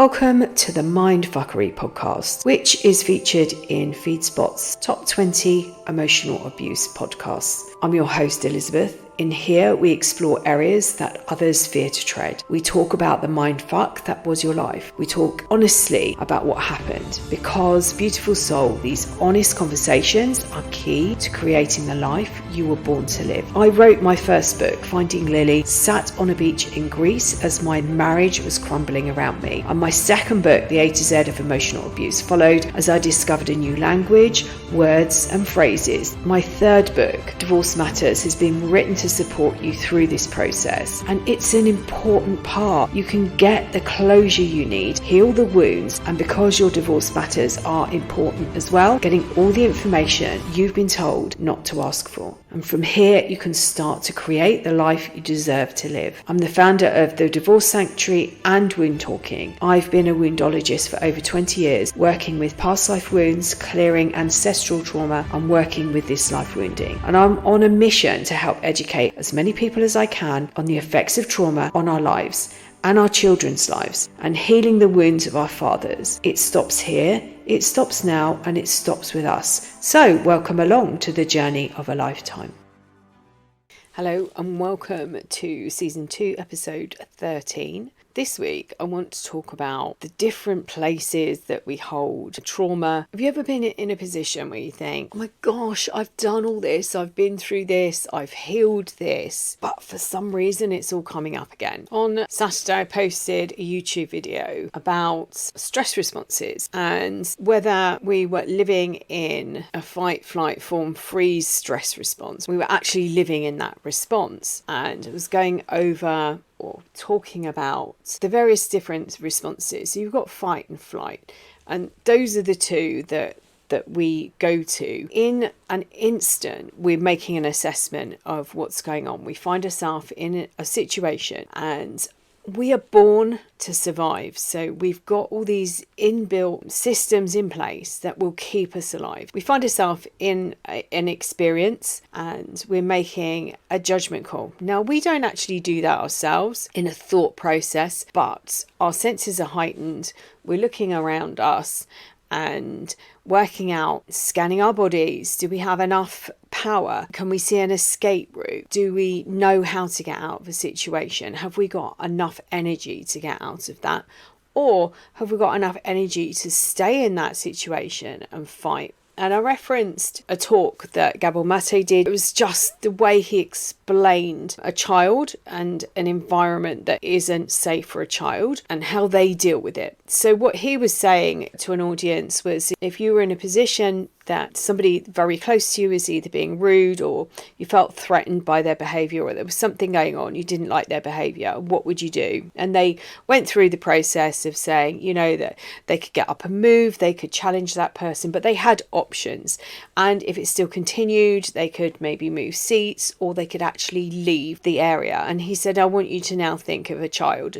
Welcome to the Mindfuckery podcast, which is featured in FeedSpot's Top 20 Emotional Abuse podcasts. I'm your host, Elizabeth. In here, we explore areas that others fear to tread. We talk about the mindfuck that was your life. We talk honestly about what happened, because, beautiful soul, these honest conversations are key to creating the life you were born to live. I wrote my first book, Finding Lily, sat on a beach in Greece as my marriage was crumbling around me. And my second book, The A to Z of Emotional Abuse, followed as I discovered a new language, words and phrases. My third book, Divorce Matters, has been written to support you through this process, and it's an important part. You can get the closure you need, heal the wounds, and because your divorce matters are important as well, getting all the information you've been told not to ask for. And from here, you can start to create the life you deserve to live. I'm the founder of the Divorce Sanctuary and Wound Talking. I've been a woundologist for over 20 years, working with past life wounds, clearing ancestral trauma, and working with this life wounding. And I'm on a mission to help educate as many people as I can on the effects of trauma on our lives and our children's lives, and healing the wounds of our fathers. It stops here, it stops now, and it stops with us. So welcome along to the journey of a lifetime. Hello and welcome to Season 2, Episode 13. This week, I want to talk about the different places that we hold trauma. Have you ever been in a position where you think, oh my gosh, I've done all this, I've been through this, I've healed this, but for some reason it's all coming up again? On Saturday, I posted a YouTube video about stress responses and whether we were living in a fight, flight, fawn, freeze stress response. We were actually living in that response, and it was going over or talking about the various different responses. So you've got fight and flight, and those are the two that we go to. In an instant, we're making an assessment of what's going on. We find ourselves in a situation and we are born to survive. So we've got all these inbuilt systems in place that will keep us alive. We find ourselves in an experience and we're making a judgment call. Now, we don't actually do that ourselves in a thought process, but our senses are heightened. We're looking around us and working out, scanning our bodies. Do we have enough power? Can we see an escape route? Do we know how to get out of a situation? Have we got enough energy to get out of that? Or have we got enough energy to stay in that situation and fight? And I referenced a talk that Gabor Mate did. It was just the way he explained a child and an environment that isn't safe for a child and how they deal with it. So what he was saying to an audience was, if you were in a position that somebody very close to you is either being rude or you felt threatened by their behaviour, or there was something going on, you didn't like their behaviour, what would you do? And they went through the process of saying, that they could get up and move, they could challenge that person, but they had options. And if it still continued, they could maybe move seats or they could actually leave the area. And he said, I want you to now think of a child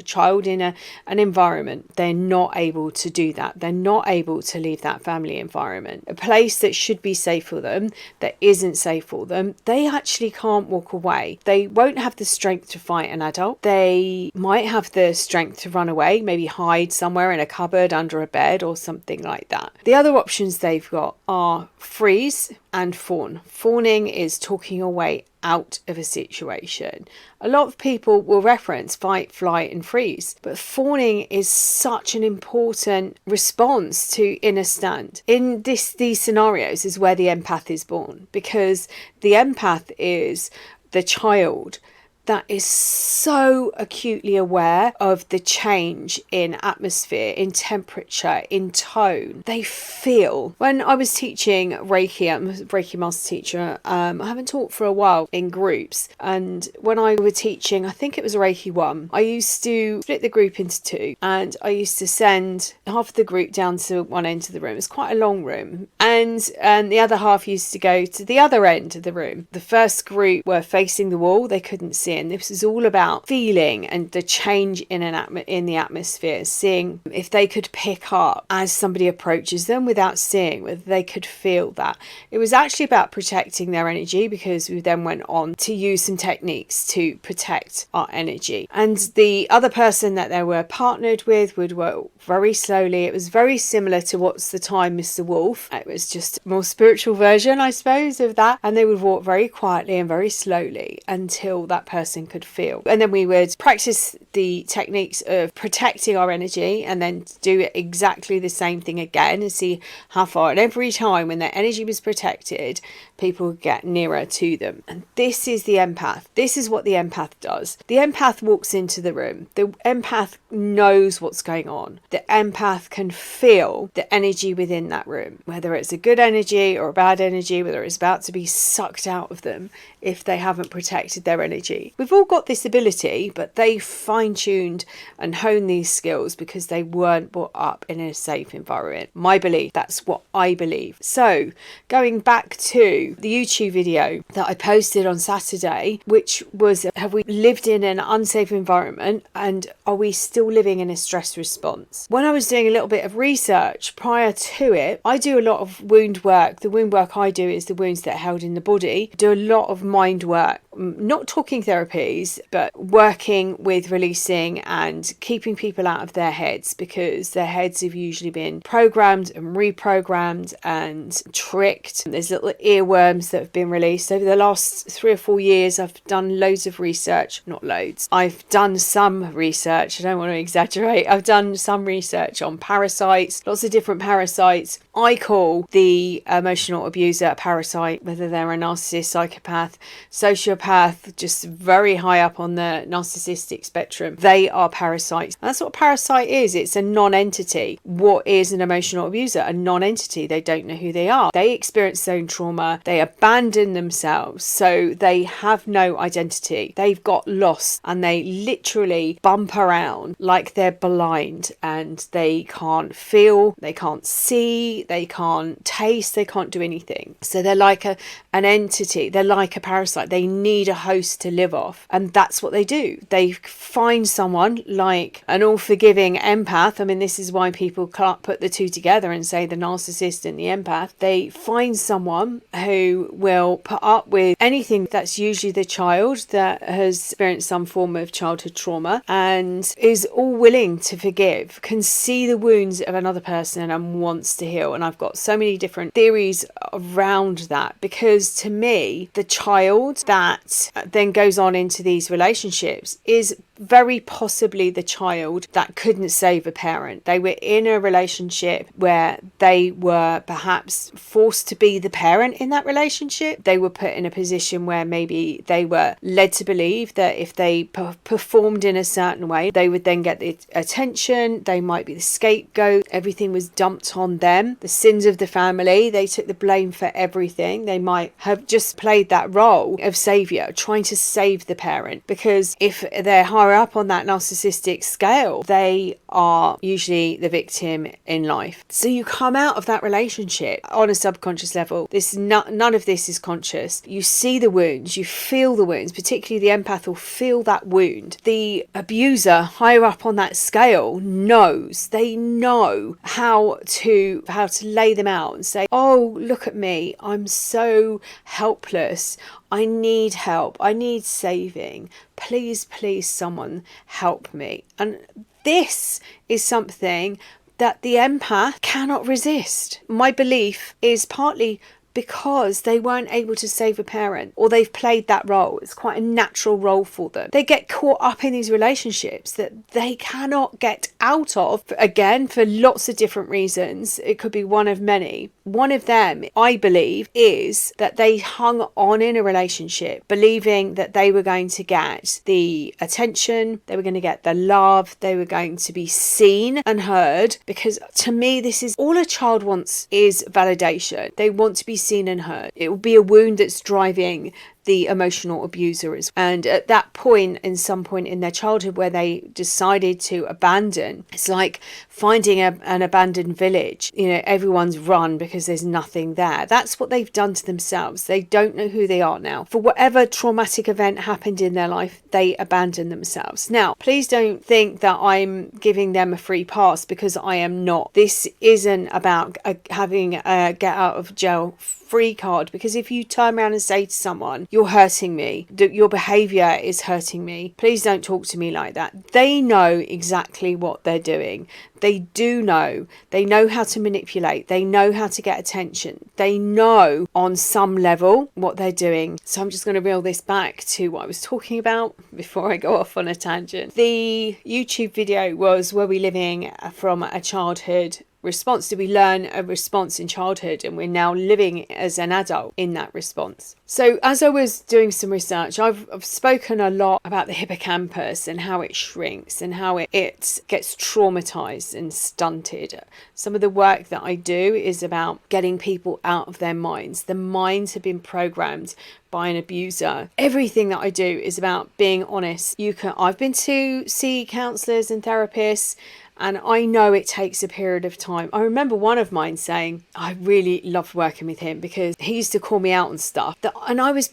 in an environment. They're not able to do that. They're not able to leave that family environment. A place that should be safe for them, that isn't safe for them, they actually can't walk away. They won't have the strength to fight an adult. They might have the strength to run away, maybe hide somewhere in a cupboard under a bed or something like that. The other options they've got are freeze and fawn. Fawning is talking your way out of a situation. A lot of people will reference fight, flight and freeze, but fawning is such an important response to inner stand. In these scenarios is where the empath is born, because the empath is the child that is so acutely aware of the change in atmosphere, in temperature, in tone. They feel. When I was teaching Reiki, I'm a Reiki master teacher, I haven't taught for a while in groups, and when I were teaching, I think it was Reiki 1, I used to split the group into two, and I used to send half of the group down to one end of the room. It's quite a long room, and the other half used to go to the other end of the room. The first group were facing the wall, they couldn't see and this is all about feeling and the change in the atmosphere, seeing if they could pick up as somebody approaches them without seeing, whether they could feel that. It was actually about protecting their energy, because we then went on to use some techniques to protect our energy. And the other person that they were partnered with would work very slowly. It was very similar to What's the Time, Mr. Wolf. It was just a more spiritual version, I suppose, of that. And they would walk very quietly and very slowly until that person could feel. And then we would practice the techniques of protecting our energy, and then do exactly the same thing again and see how far. And every time when their energy was protected, people would get nearer to them. And this is the empath. This is what the empath does. The empath walks into the room. The empath knows what's going on. The empath can feel the energy within that room, whether it's a good energy or a bad energy, whether it's about to be sucked out of them if they haven't protected their energy. We've all got this ability, but they fine-tuned and honed these skills because they weren't brought up in a safe environment. My belief, that's what I believe. So going back to the YouTube video that I posted on Saturday, which was, have we lived in an unsafe environment, and are we still living in a stress response? When I was doing a little bit of research prior to it, I do a lot of wound work. The wound work I do is the wounds that are held in the body. I do a lot of mind work, not talking therapies, but working with releasing and keeping people out of their heads, because their heads have usually been programmed and reprogrammed and tricked. There's little earworms that have been released over the last 3 or 4 years. I've done loads of research, not loads. I've done some research. I don't want to exaggerate. I've done some research on parasites, lots of different parasites. I call the emotional abuser a parasite, whether they're a narcissist, psychopath, sociopath, just very high up on the narcissistic spectrum. They are parasites. That's what a parasite is. It's a non-entity. What is an emotional abuser? A non-entity. They don't know who they are. They experience their own trauma. They abandon themselves. So they have no identity. They've got lost, and they literally bump around like they're blind, and they can't feel, they can't see, they can't taste, they can't do anything. So they're like an entity. They're like a parasite. They need a host to live off, and that's what they do. They find someone like an all-forgiving empath. I mean, this is why people can't put the two together and say the narcissist and the empath. They find someone who will put up with anything. That's usually the child that has experienced some form of childhood trauma and is all willing to forgive, can see the wounds of another person and wants to heal. And I've got so many different theories around that, because to me, the child that then goes on into these relationships is very possibly the child that couldn't save a parent. They were in a relationship where they were perhaps forced to be the parent in that relationship. They were put in a position where maybe they were led to believe that if they performed in a certain way, they would then get the attention. They might be the scapegoat. Everything was dumped on them. The sins of the family, they took the blame for everything. They might have just played that role of savior, trying to save the parent, because if they're higher up on that narcissistic scale, they are usually the victim in life. So you come out of that relationship on a subconscious level. None of this is conscious. You see the wounds, you feel the wounds, particularly the empath will feel that wound. The abuser higher up on that scale knows. They know how to lay them out and say, oh, look at me, I'm so helpless, I need help, I need saving, please someone help me. And this is something that the empath cannot resist. My belief is partly because they weren't able to save a parent, or they've played that role. It's quite a natural role for them. They get caught up in these relationships that they cannot get out of, again, for lots of different reasons. It could be one of many. One of them, I believe, is that they hung on in a relationship believing that they were going to get the attention, they were going to get the love, they were going to be seen and heard. Because to me, this is all a child wants, is validation. They want to be seen and heard. It will be a wound that's driving the emotional abuser is. And at that point, in some point in their childhood where they decided to abandon, it's like finding an abandoned village. Everyone's run because there's nothing there. That's what they've done to themselves. They don't know who they are now. For whatever traumatic event happened in their life, they abandoned themselves. Now, please don't think that I'm giving them a free pass, because I am not. This isn't about having a get out of jail free card, because if you turn around and say to someone, you're hurting me, your behavior is hurting me, please don't talk to me like that. They know exactly what they're doing. They do know. They know how to manipulate. They know how to get attention. They know on some level what they're doing. So I'm just going to reel this back to what I was talking about before I go off on a tangent. The YouTube video was, were we living from a childhood response? Did we learn a response in childhood and we're now living as an adult in that response? So as I was doing some research, I've spoken a lot about the hippocampus and how it shrinks and how it gets traumatized and stunted. Some of the work that I do is about getting people out of their minds. The minds have been programmed by an abuser. Everything that I do is about being honest. I've been to see counsellors and therapists, and I know it takes a period of time. I remember one of mine saying, I really loved working with him because he used to call me out on stuff. And I was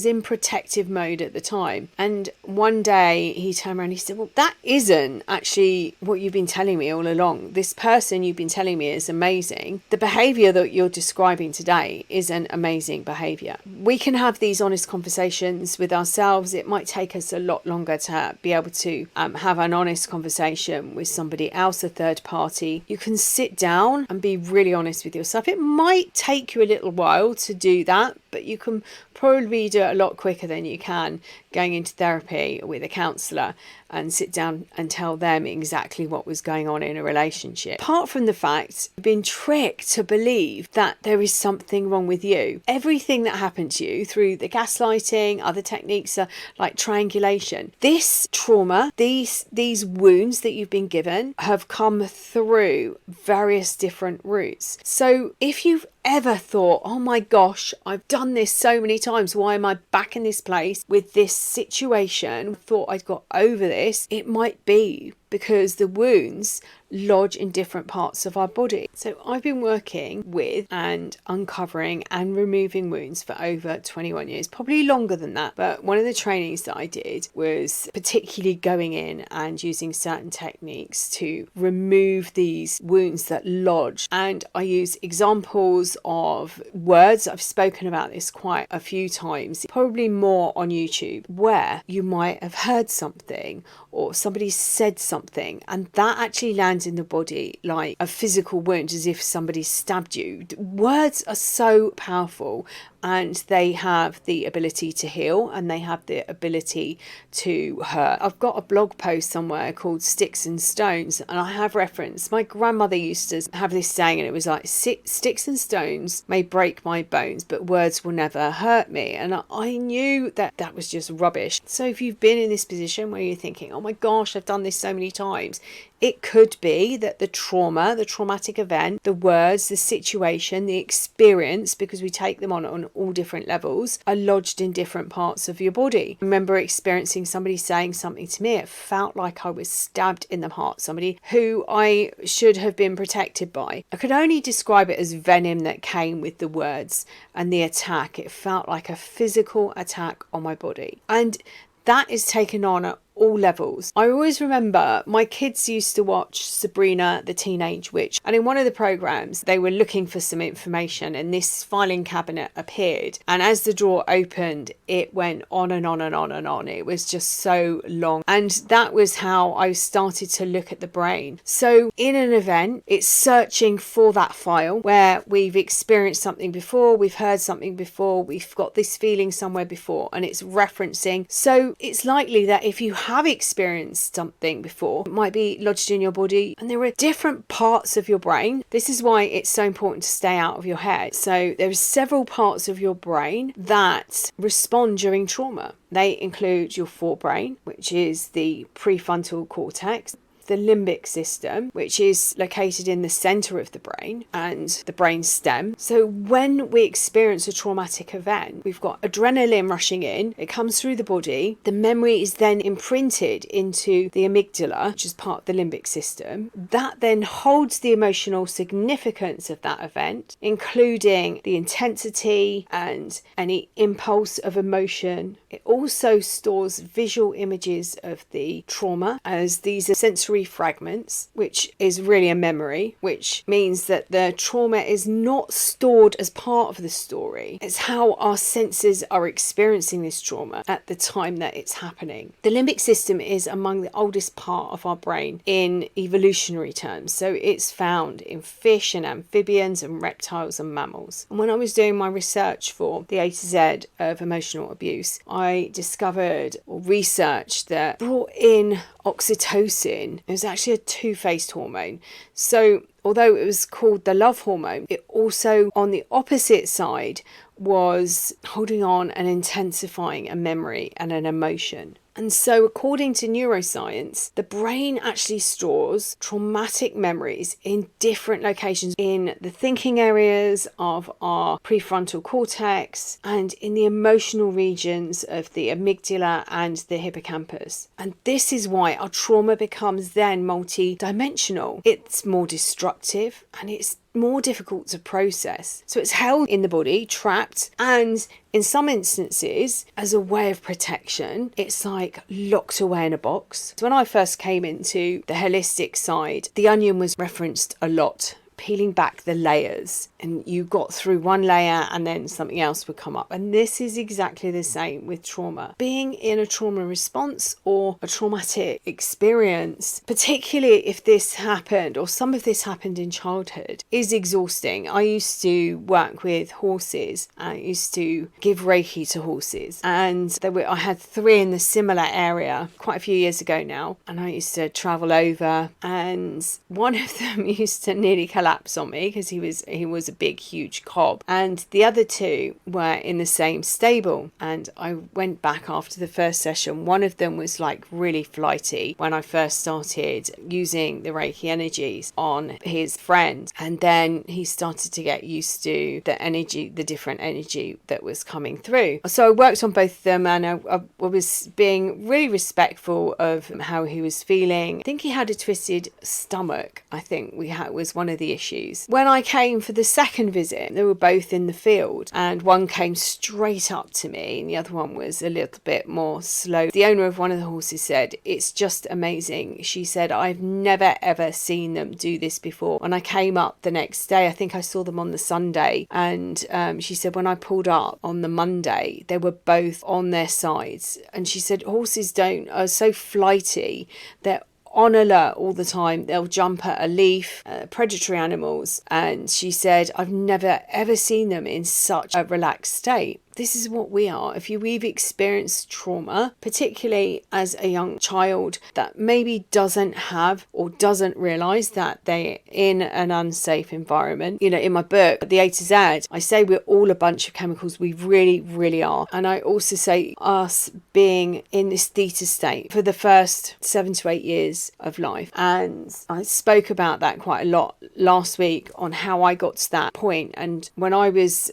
in protective mode at the time. And one day he turned around and he said, well, that isn't actually what you've been telling me all along. This person you've been telling me is amazing. The behaviour that you're describing today isn't amazing behaviour. We can have these honest conversations with ourselves. It might take us a lot longer to be able to have an honest conversation with somebody else, a third party. You can sit down and be really honest with yourself. It might take you a little while to do that, but you can probably do it a lot quicker than you can going into therapy with a counsellor and sit down and tell them exactly what was going on in a relationship. Apart from the fact you've been tricked to believe that there is something wrong with you. Everything that happened to you through the gaslighting, other techniques like triangulation, this trauma, these wounds that you've been given have come through various different routes. So if you've ever thought, oh my gosh, I've done this so many times, why am I back in this place with this situation? Thought I'd got over this. It might be because the wounds lodge in different parts of our body. So I've been working with and uncovering and removing wounds for over 21 years, probably longer than that. But one of the trainings that I did was particularly going in and using certain techniques to remove these wounds that lodge. And I use examples of words. I've spoken about this quite a few times, probably more on YouTube, where you might have heard something or somebody said something and that actually lands in the body like a physical wound, as if somebody stabbed you. Words are so powerful, and they have the ability to heal and they have the ability to hurt. I've got a blog post somewhere called Sticks and Stones, and I have referenced, my grandmother used to have this saying, and it was like, sticks and stones may break my bones, but words will never hurt me. And I knew that was just rubbish. So if you've been in this position where you're thinking, oh my gosh, I've done this so many times, it could be that the trauma, the traumatic event, the words, the situation, the experience, because we take them on all different levels, are lodged in different parts of your body. I remember experiencing somebody saying something to me. It felt like I was stabbed in the heart. Somebody who I should have been protected by. I could only describe it as venom that came with the words and the attack. It felt like a physical attack on my body. And that is taken on at all levels. I always remember my kids used to watch Sabrina the Teenage Witch, and in one of the programs they were looking for some information and this filing cabinet appeared, and as the drawer opened it went on and on and on and on. It was just so long, and that was how I started to look at the brain. So in an event, it's searching for that file where we've experienced something before, we've heard something before, we've got this feeling somewhere before, and it's referencing. So it's likely that if you have experienced something before, it might be lodged in your body, and there are different parts of your brain. This is why it's so important to stay out of your head. So there are several parts of your brain that respond during trauma. They include your forebrain, which is the prefrontal cortex, the limbic system, which is located in the center of the brain and the brain stem. So when we experience a traumatic event, we've got adrenaline rushing in, it comes through the body, the memory is then imprinted into the amygdala, which is part of the limbic system. That then holds the emotional significance of that event, including the intensity and any impulse of emotion. It also stores visual images of the trauma, as these are sensory fragments, which is really a memory, which means that the trauma is not stored as part of the story. It's how our senses are experiencing this trauma at the time that it's happening. The limbic system is among the oldest part of our brain in evolutionary terms. So it's found in fish and amphibians and reptiles and mammals. And when I was doing my research for the A to Z of emotional abuse, I discovered or researched that brought in oxytocin. It was actually a two-faced hormone. So although it was called the love hormone, it also, on the opposite side, was holding on and intensifying a memory and an emotion. And so according to neuroscience, the brain actually stores traumatic memories in different locations in the thinking areas of our prefrontal cortex and in the emotional regions of the amygdala and the hippocampus. And this is why our trauma becomes then multi-dimensional. It's more destructive and it's more difficult to process. So it's held in the body, trapped, and in some instances, as a way of protection, it's like locked away in a box. So when I first came into the holistic side, the onion was referenced a lot, peeling back the layers, and you got through one layer and then something else would come up. And this is exactly the same with trauma. Being in a trauma response or a traumatic experience, particularly if this happened or some of this happened in childhood, is exhausting. I used to work with horses. I used to give Reiki to horses, and I had 3 in the similar area quite a few years ago now, and I used to travel over, and one of them used to nearly collapse on me because he was a big huge cob, and the other 2 were in the same stable. And I went back after the first session. One of them was like really flighty when I first started using the Reiki energies on his friend, and then he started to get used to the different energy that was coming through. So I worked on both of them, and I was being really respectful of how he was feeling. I think he had a twisted stomach, I think was one of the issues. When I came for the second visit, they were both in the field, and one came straight up to me and the other one was a little bit more slow. The owner of one of the horses said, "It's just amazing." She said, "I've never ever seen them do this before." When I came up the next day, I think I saw them on the Sunday, and she said when I pulled up on the Monday, they were both on their sides. And she said horses are so flighty, they're on alert all the time. They'll jump at a leaf, predatory animals. And she said, "I've never ever seen them in such a relaxed state." This is what we are. If we've experienced trauma, particularly as a young child that maybe doesn't have or doesn't realise that they're in an unsafe environment. In my book, The A to Z, I say we're all a bunch of chemicals. We really, really are. And I also say us being in this theta state for the first 7 to 8 years of life. And I spoke about that quite a lot last week on how I got to that point. And when I was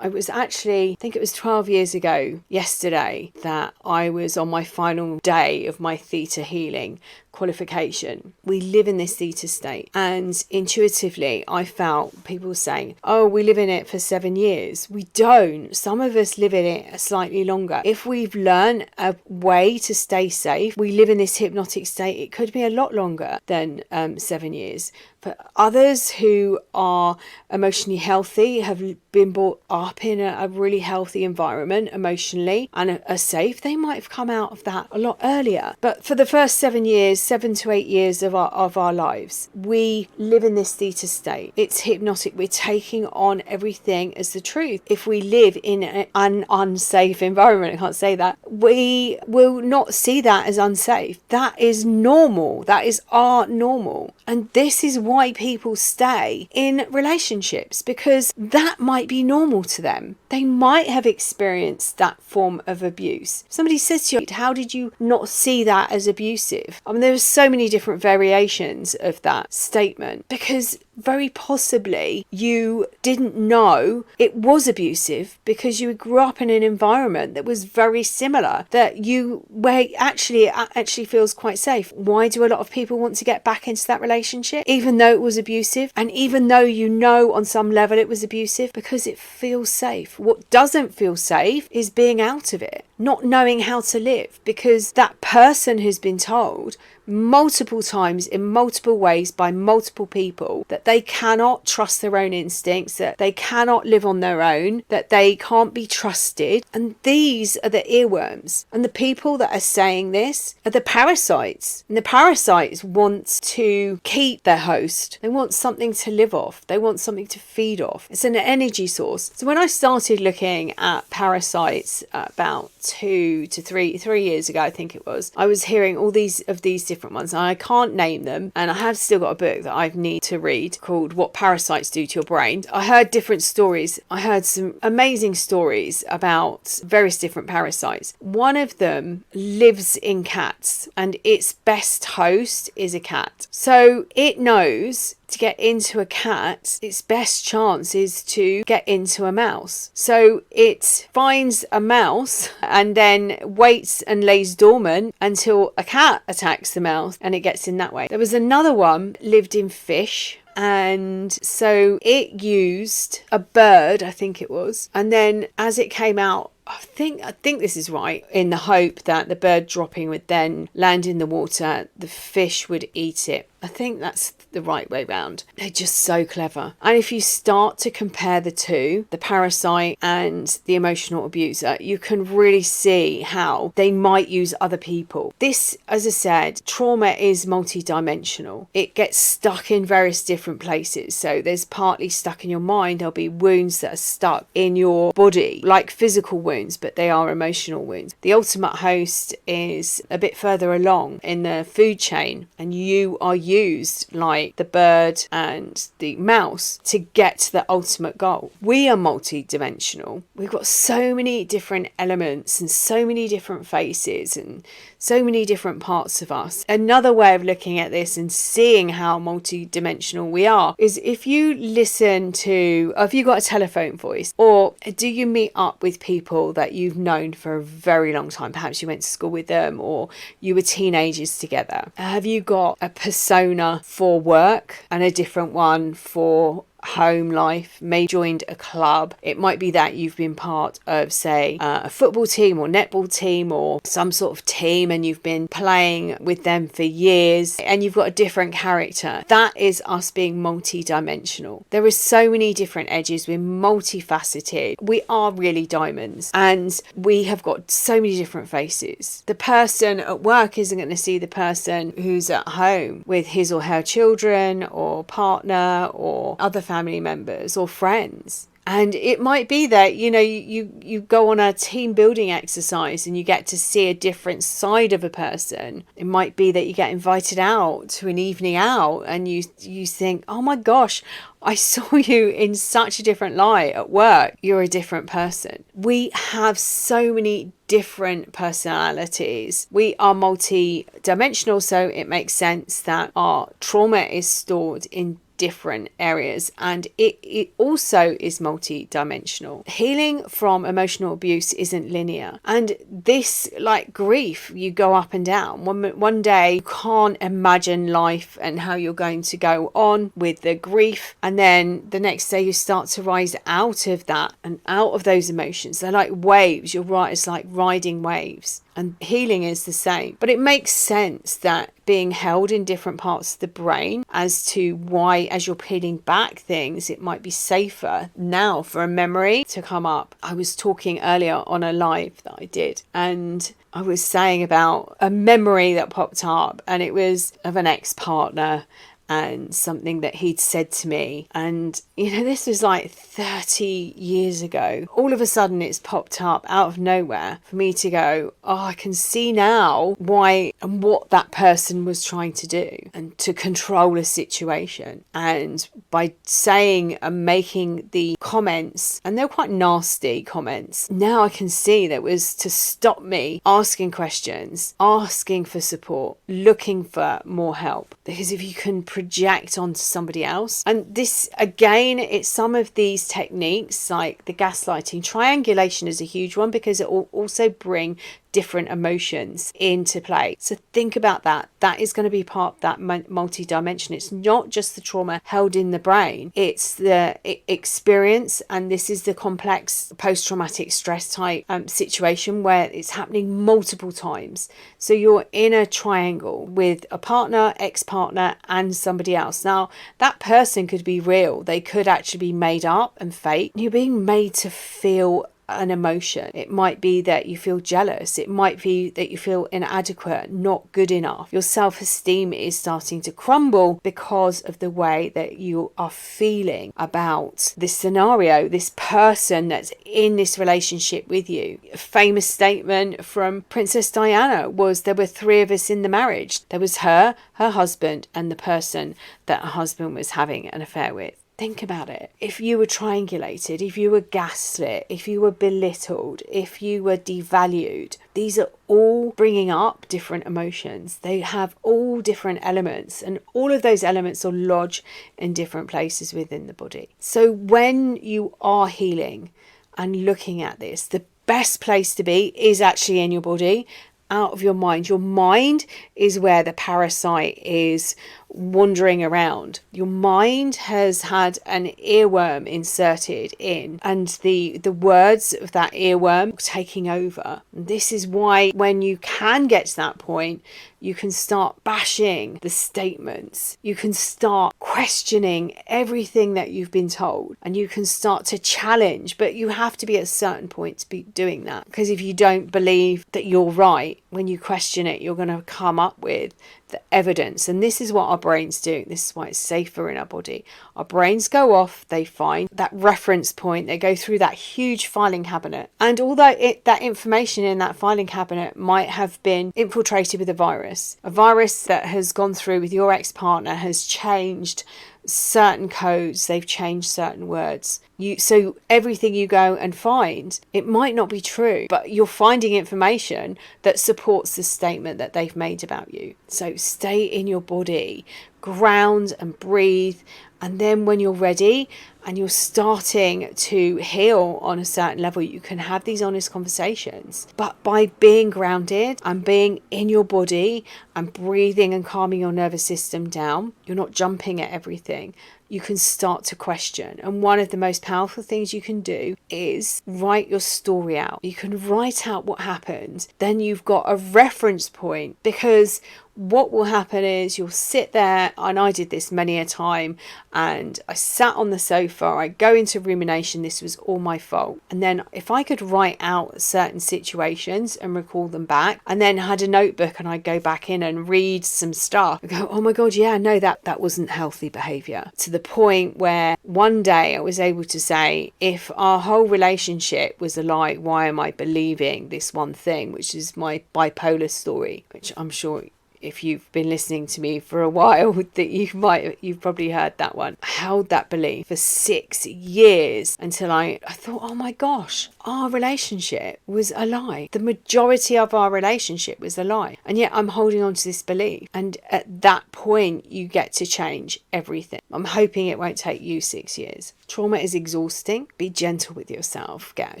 actually, I think it was 12 years ago yesterday that I was on my final day of my theta healing qualification. We live in this theta state, and intuitively I felt people saying, "Oh, we live in it for 7 years." We don't. Some of us live in it slightly longer. If we've learned a way to stay safe, we live in this hypnotic state, it could be a lot longer than 7 years. For others who are emotionally healthy, have been brought up in a really healthy environment emotionally and are safe, they might have come out of that a lot earlier. But for the first 7 to 8 years of our lives, we live in this theta state. It's hypnotic. We're taking on everything as the truth. If we live in an unsafe environment, I can't say that, we will not see that as unsafe. That is normal. That is our normal. And this is why people stay in relationships, because that might be normal to them. They might have experienced that form of abuse. Somebody says to you, how did you not see that as abusive? I mean, there's so many different variations of that statement, because very possibly you didn't know it was abusive because you grew up in an environment that was very similar, where it actually feels quite safe. Why do a lot of people want to get back into that relationship, even though it was abusive, and even though you know on some level it was abusive? Because it feels safe. What doesn't feel safe is being out of it, not knowing how to live, because that person has been told multiple times in multiple ways by multiple people that they cannot trust their own instincts, that they cannot live on their own, that they can't be trusted. And these are the earworms. And the people that are saying this are the parasites. And the parasites want to keep their host. They want something to live off. They want something to feed off. It's an energy source. So when I started looking at parasites about 3 years ago, I think it was, I was hearing all these different ones. I can't name them, and I have still got a book that I need to read called What Parasites Do to Your Brain. I heard different stories. I heard some amazing stories about various different parasites. One of them lives in cats, and its best host is a cat. So it knows to get into a cat, its best chance is to get into a mouse. So it finds a mouse and then waits and lays dormant until a cat attacks the mouse, and it gets in that way. There was another one, lived in fish. And so it used a bird, I think it was, and then as it came out, I think this is right, in the hope that the bird dropping would then land in the water, the fish would eat it. I think that's the right way round. They're just so clever. And if you start to compare the two, the parasite and the emotional abuser, you can really see how they might use other people. This, as I said, trauma is multidimensional. It gets stuck in various different places. So there's partly stuck in your mind. There'll be wounds that are stuck in your body, like physical wounds, but they are emotional wounds. The ultimate host is a bit further along in the food chain, and you are used like the bird and the mouse to get to the ultimate goal. We are multidimensional. We've got so many different elements and so many different faces and so many different parts of us. Another way of looking at this and seeing how multidimensional we are is if you listen to, or if you've got a telephone voice, or do you meet up with people that you've known for a very long time? Perhaps you went to school with them, or you were teenagers together. Have you got a persona for work and a different one for home life? Maybe joined a club. It might be that you've been part of, say, a football team or netball team or some sort of team, and you've been playing with them for years, and you've got a different character. That is us being multi-dimensional. There are so many different edges. We're multifaceted. We are really diamonds, and we have got so many different faces. The person at work isn't going to see the person who's at home with his or her children or partner or other family members or friends. And it might be that, you go on a team building exercise and you get to see a different side of a person. It might be that you get invited out to an evening out and you think, oh my gosh, I saw you in such a different light at work. You're a different person. We have so many different personalities. We are multi-dimensional, so it makes sense that our trauma is stored in different areas, and it also is multi-dimensional. Healing from emotional abuse isn't linear, and this, like grief, you go up and down. One day you can't imagine life and how you're going to go on with the grief, and then the next day you start to rise out of that and out of those emotions. They're like waves. You're right, it's like riding waves. And healing is the same. But it makes sense that being held in different parts of the brain as to why, as you're peeling back things, it might be safer now for a memory to come up. I was talking earlier on a live that I did, and I was saying about a memory that popped up, and it was of an ex-partner. and something that he'd said to me. And, this was like 30 years ago. All of a sudden it's popped up out of nowhere for me to go, oh, I can see now why and what that person was trying to do and to control a situation. And by saying and making the comments, and they're quite nasty comments, now I can see that was to stop me asking questions, asking for support, looking for more help. Because if you can project onto somebody else, and this again, it's some of these techniques like the gaslighting, triangulation is a huge one because it will also bring different emotions into play. So think about that. That is going to be part of that multi-dimension. It's not just the trauma held in the brain, it's the experience, and this is the complex post-traumatic stress type situation where it's happening multiple times. So you're in a triangle with a partner, ex-partner, and somebody else. Now that person could be real, they could actually be made up and fake. You're being made to feel an emotion. It might be that you feel jealous. It might be that you feel inadequate, not good enough. Your self-esteem is starting to crumble because of the way that you are feeling about this scenario, this person that's in this relationship with you. A famous statement from Princess Diana was, there were 3 of us in the marriage. There was her husband, and the person that her husband was having an affair with. Think about it. If you were triangulated, if you were gaslit, if you were belittled, if you were devalued, these are all bringing up different emotions. They have all different elements, and all of those elements are lodged in different places within the body. So when you are healing and looking at this, the best place to be is actually in your body, out of your mind. Your mind is where the parasite is wandering around. Your mind has had an earworm inserted in, and the words of that earworm taking over. This is why when you can get to that point, you can start bashing the statements. You can start questioning everything that you've been told, and you can start to challenge, but you have to be at a certain point to be doing that. Because if you don't believe that you're right, when you question it, you're going to come up with the evidence. And this is what our brains do. This is why it's safer in our body. Our brains go off, they find that reference point, they go through that huge filing cabinet. And although that information in that filing cabinet might have been infiltrated with a virus that has gone through with your ex-partner, has changed certain codes, they've changed certain words. So everything you go and find, it might not be true, but you're finding information that supports the statement that they've made about you. So stay in your body, ground and breathe. And then when you're ready and you're starting to heal on a certain level, you can have these honest conversations. But by being grounded and being in your body and breathing and calming your nervous system down, you're not jumping at everything. You can start to question. And one of the most powerful things you can do is write your story out. You can write out what happened. Then you've got a reference point, because what will happen is you'll sit there, and I did this many a time, and I sat on the sofa, I go into rumination, this was all my fault. And then if I could write out certain situations and recall them back, and then had a notebook and I'd go back in and read some stuff, I go, oh my God, yeah, no, that wasn't healthy behaviour. To the point where one day I was able to say, if our whole relationship was a lie, why am I believing this one thing, which is my bipolar story, which I'm sure if you've been listening to me for a while, that you've probably heard that one. I held that belief for 6 years until I thought, oh my gosh, our relationship was a lie. The majority of our relationship was a lie. And yet I'm holding on to this belief. And at that point, you get to change everything. I'm hoping it won't take you 6 years. Trauma is exhausting. Be gentle with yourself. Get a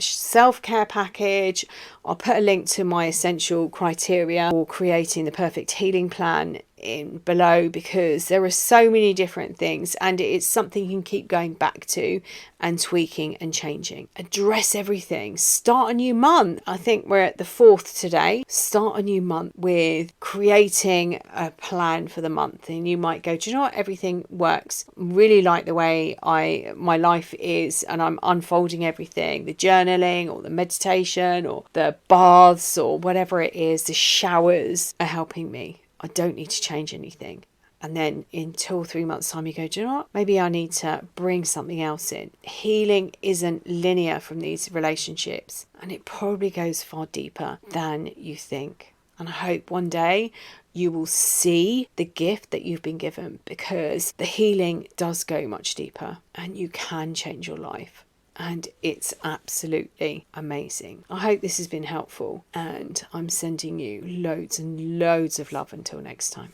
self-care package. I'll put a link to my essential criteria for creating the perfect healing plan in below, because there are so many different things, and it's something you can keep going back to and tweaking and changing. Address everything. Start a new month. I think we're at the 4th today. Start a new month with creating a plan for the month, and you might go, do you know what, everything works. Really like the way my life is, and I'm unfolding everything. The journaling or the meditation or the baths or whatever it is, the showers are helping me. I don't need to change anything. And then in 2 or 3 months' time, you go, do you know what? Maybe I need to bring something else in. Healing isn't linear from these relationships, and it probably goes far deeper than you think. And I hope one day you will see the gift that you've been given, because the healing does go much deeper and you can change your life. And it's absolutely amazing. I hope this has been helpful, and I'm sending you loads and loads of love until next time.